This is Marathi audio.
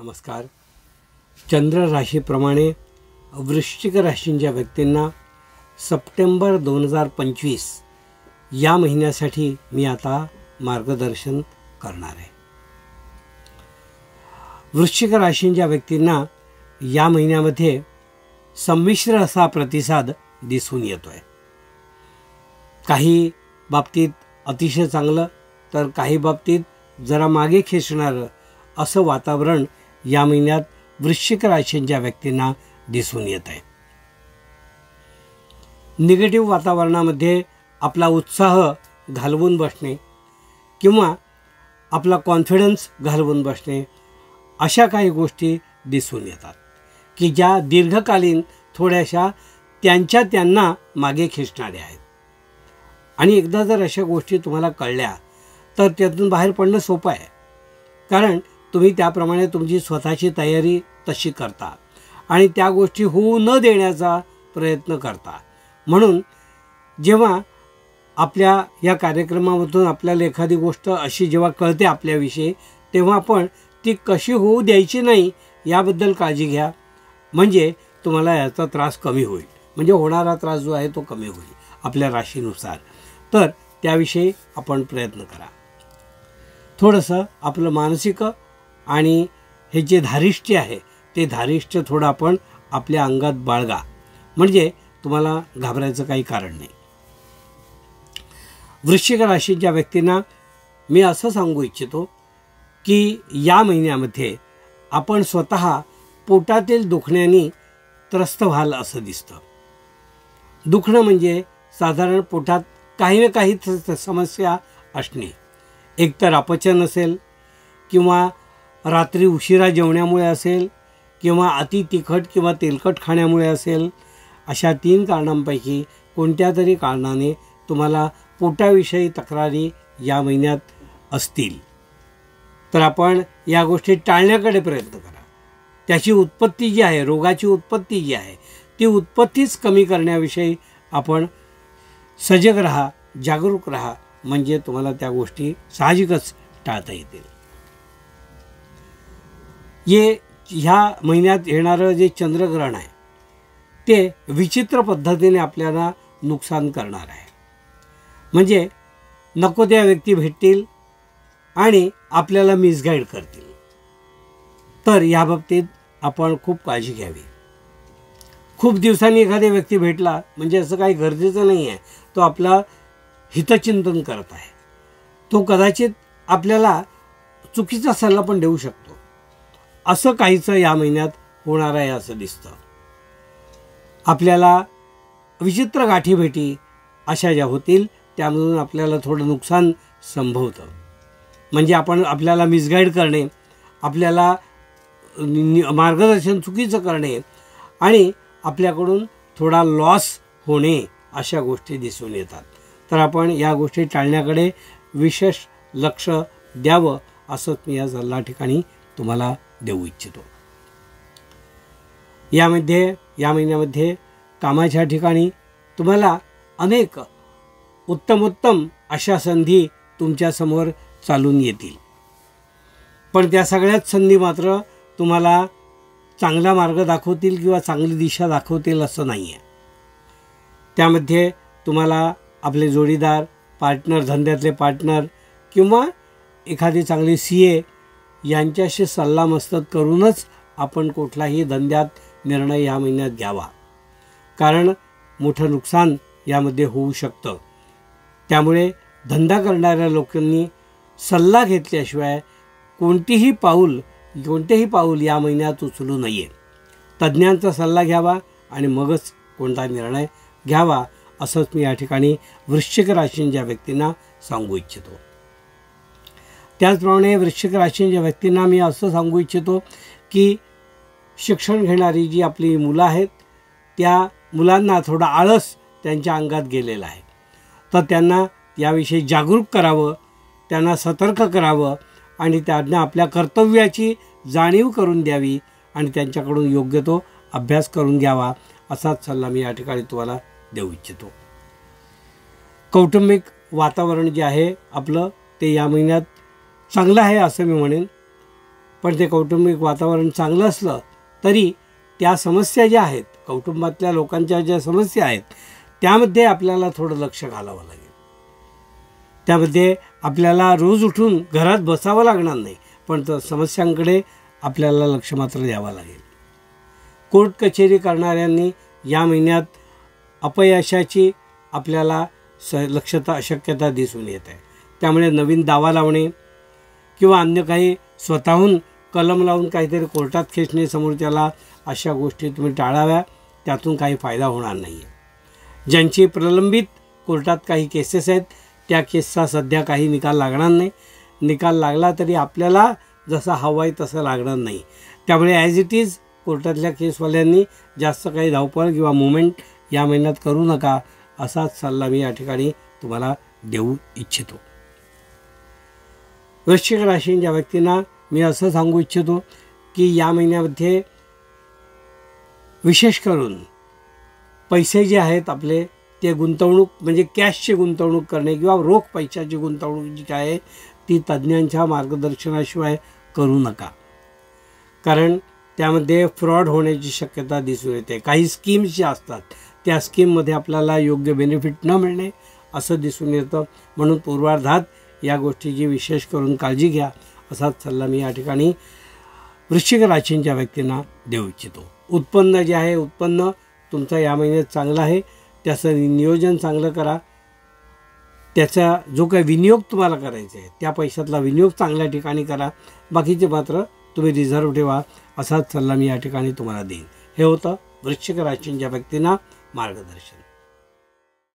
नमस्कार. चंद्र राशीप्रमाणे वृश्चिक राशींच्या व्यक्तींना सप्टेंबर 2025 या महिन्यासाठी मी आता मार्गदर्शन करणार आहे. वृश्चिक राशींच्या व्यक्तींना या महिन्यामध्ये संमिश्र असा प्रतिसाद दिसून येतोय. काही बाबतीत अतिशय चांगलं तर काही बाबतीत जरा मागे खेचणारं असं वातावरण या महिन्यात वृश्चिक राशींच्या व्यक्तींना दिसून येत आहे. निगेटिव्ह वातावरणामध्ये आपला उत्साह घालवून बसणे किंवा आपला कॉन्फिडन्स घालवून बसणे अशा काही गोष्टी दिसून येतात की ज्या दीर्घकालीन थोड्याशा त्यांना मागे खेचणाऱ्या आहेत. आणि एकदा जर अशा गोष्टी तुम्हाला कळल्या तर त्यातून बाहेर पडणं सोपं आहे, कारण तुम्ही त्याप्रमाणे तुमची स्वतःची तयारी तशी करता आणि त्या गोष्टी होऊ न देण्याचा प्रयत्न करता. म्हणून जेव्हा आपल्या या कार्यक्रमामधून आपल्याला एखादी गोष्ट अशी जेव्हा कळते आपल्याविषयी, तेव्हा आपण ती कशी होऊ द्यायची नाही याबद्दल काळजी घ्या. म्हणजे तुम्हाला याचा त्रास कमी होईल, म्हणजे होणारा त्रास जो आहे तो कमी होईल आपल्या राशीनुसार. तर त्याविषयी आपण प्रयत्न करा. थोडंसं आपलं मानसिक आणि हे जे धारिष्ट्य आहे ते धारिष्ट्य थोडं आपण आपल्या अंगात बाळगा, म्हणजे तुम्हाला घाबरायचं काही कारण नाही. वृश्चिक राशीच्या व्यक्तींना मी असं सांगू इच्छितो की या महिन्यामध्ये आपण स्वतः पोटातील दुखण्याने त्रस्त व्हाल असं दिसतं. दुखणं म्हणजे साधारण पोटात काही ना काही समस्या असणे. एकतर अपचन असेल किंवा रात्री उशिरा जेवण्यामुळे असेल किंवा अति तिखट किंवा तेलकट खाण्यामुळे असेल. अशा 3 कारणांपैकी कोणत्या तरी कारणाने तुम्हाला पोटाविषयी तक्रारी या महिन्यात असतील तर आपण या गोष्टी टाळण्याकडे प्रयत्न करा. त्याची उत्पत्ती जी आहे, रोगाची उत्पत्ती जी आहे ती उत्पत्तीच कमी करण्याविषयी आपण सजग राहा, जागरूक राहा, म्हणजे तुम्हाला त्या गोष्टी साहजिकच टाळता येतील. ह्या महिन्यात येणारं जे चंद्रग्रहण आहे ते विचित्र पद्धतीने आपल्याला नुकसान करणार आहे. म्हणजे नको त्या व्यक्ती भेटतील आणि आपल्याला मिसगाईड करतील. तर या बाबतीत आपण खूप काळजी घ्यावी. खूप दिवसांनी एखादा व्यक्ती भेटला म्हणजे असं काही गरजेचं नाही आहे तो आपला हितचिंतन करत आहे. तो कदाचित आपल्याला चुकीचा सल्ला पण देऊ शकतो. असं काहीचं या महिन्यात होणार आहे असं दिसतं. आपल्याला विचित्र गाठीभेटी अशा ज्या होतील त्यामधून आपल्याला थोडं नुकसान संभवतं. म्हणजे आपल्याला मिसगाईड करणे, आपल्याला मार्गदर्शन चुकीचं करणे आणि आपल्याकडून थोडा लॉस होणे अशा गोष्टी दिसून येतात. तर आपण या गोष्टी टाळण्याकडे विशेष लक्ष द्यावं असंच मी या सल्ला ठिकाणी तुम्हाला देऊ इच्छितो. या महिन्यामध्ये कामाच्या ठिकाणी तुम्हाला अनेक उत्तमोत्तम अशा संधी तुमच्यासमोर चालून येतील. पण त्या सगळ्याच संधी मात्र तुम्हाला चांगला मार्ग दाखवतील किंवा चांगली दिशा दाखवतील असं नाही आहे. त्यामध्ये तुम्हाला आपले जोडीदार, पार्टनर, धंद्यातले पार्टनर किंवा एखादी चांगली CA यांच्याशी सल्लामसलत करूनच आपण कुठलाही धंद्यात निर्णय या महिन्यात घ्यावा, कारण मोठं नुकसान यामध्ये होऊ शकतं. त्यामुळे धंदा करणाऱ्या लोकांनी सल्ला घेतल्याशिवाय कोणतेही पाऊल या महिन्यात उचलू नये. तज्ज्ञांचा सल्ला घ्यावा आणि मगच कोणता निर्णय घ्यावा असंच मी या ठिकाणी वृश्चिक राशींच्या व्यक्तींना सांगू इच्छितो. त्याचप्रमाणे वृश्चिक राशींच्या व्यक्तींना मी असं सांगू इच्छितो की शिक्षण घेणारी जी आपली मुलं आहेत त्या मुलांना थोडा आळस त्यांच्या अंगात गेलेला आहे. तर त्यांना याविषयी जागरूक करावं, त्यांना सतर्क करावं आणि त्यांना आपल्या कर्तव्याची जाणीव करून द्यावी आणि त्यांच्याकडून योग्य तो अभ्यास करून घ्यावा असाच सल्ला मी या ठिकाणी तुम्हाला देऊ इच्छितो. कौटुंबिक वातावरण जे आहे आपलं ते या महिन्यात चांगलं आहे असं मी म्हणेन. पण ते कौटुंबिक वातावरण चांगलं असलं तरी त्या समस्या ज्या आहेत, कौटुंबातल्या लोकांच्या ज्या समस्या आहेत, त्यामध्ये आपल्याला थोडं लक्ष घालावं लागेल. त्यामध्ये आपल्याला रोज उठून घरात बसावं लागणार नाही, पण तर समस्यांकडे आपल्याला लक्ष मात्र द्यावं लागेल. कोर्ट कचेरी करणाऱ्यांनी या महिन्यात अपयशाची आपल्याला शक्यता दिसून येत आहे. त्यामुळे नवीन दावा लावणे किंवा अन्य काही स्वतःहून कलम लावून काहीतरी कोर्टात खेचणे समोरच्याला, अशा गोष्टी तुम्ही टाळाव्या. त्यातून काही फायदा होणार नाही आहे. ज्यांची प्रलंबित कोर्टात काही केसेस आहेत, त्या केसचा सध्या काही निकाल लागणार नाही. निकाल लागला तरी आपल्याला जसा हवा आहे तसं लागणार नाही. त्यामुळे ॲज इट इज कोर्टातल्या केसवाल्यांनी जास्त काही धावपळ किंवा मुवमेंट या महिन्यात करू नका, असाच सल्ला मी या ठिकाणी तुम्हाला देऊ इच्छितो. वृश्चिक राशीच्या व्यक्तींना मी असं सांगू इच्छितो की या महिन्यामध्ये विशेष करून पैसे जे आहेत आपले, ते गुंतवणूक म्हणजे कॅशची गुंतवणूक करणे किंवा रोख पैशाची गुंतवणूक जी काय आहे ती तज्ज्ञांच्या मार्गदर्शनाशिवाय करू नका. कारण त्यामध्ये फ्रॉड होण्याची शक्यता दिसून येते. काही स्कीम्स ज्या असतात त्या स्कीममध्ये आपल्याला योग्य बेनिफिट न मिळणे असं दिसून येतं. म्हणून पूर्वार्धात या गोष्टीची विशेष करून काळजी घ्या, असाच सल्ला मी या ठिकाणी वृश्चिक राशीच्या व्यक्तींना देऊ इच्छितो. उत्पन्न जे आहे, उत्पन्न तुमचं या महिन्यात चांगलं आहे. त्याचं नियोजन चांगलं करा. त्याचा जो काही विनियोग तुम्हाला करायचा आहे त्या पैशातला विनियोग चांगल्या ठिकाणी करा. बाकीचे मात्र तुम्ही रिझर्व्ह ठेवा, असाच सल्ला मी या ठिकाणी तुम्हाला देईन. हे होतं वृश्चिक राशीच्या व्यक्तींना मार्गदर्शन.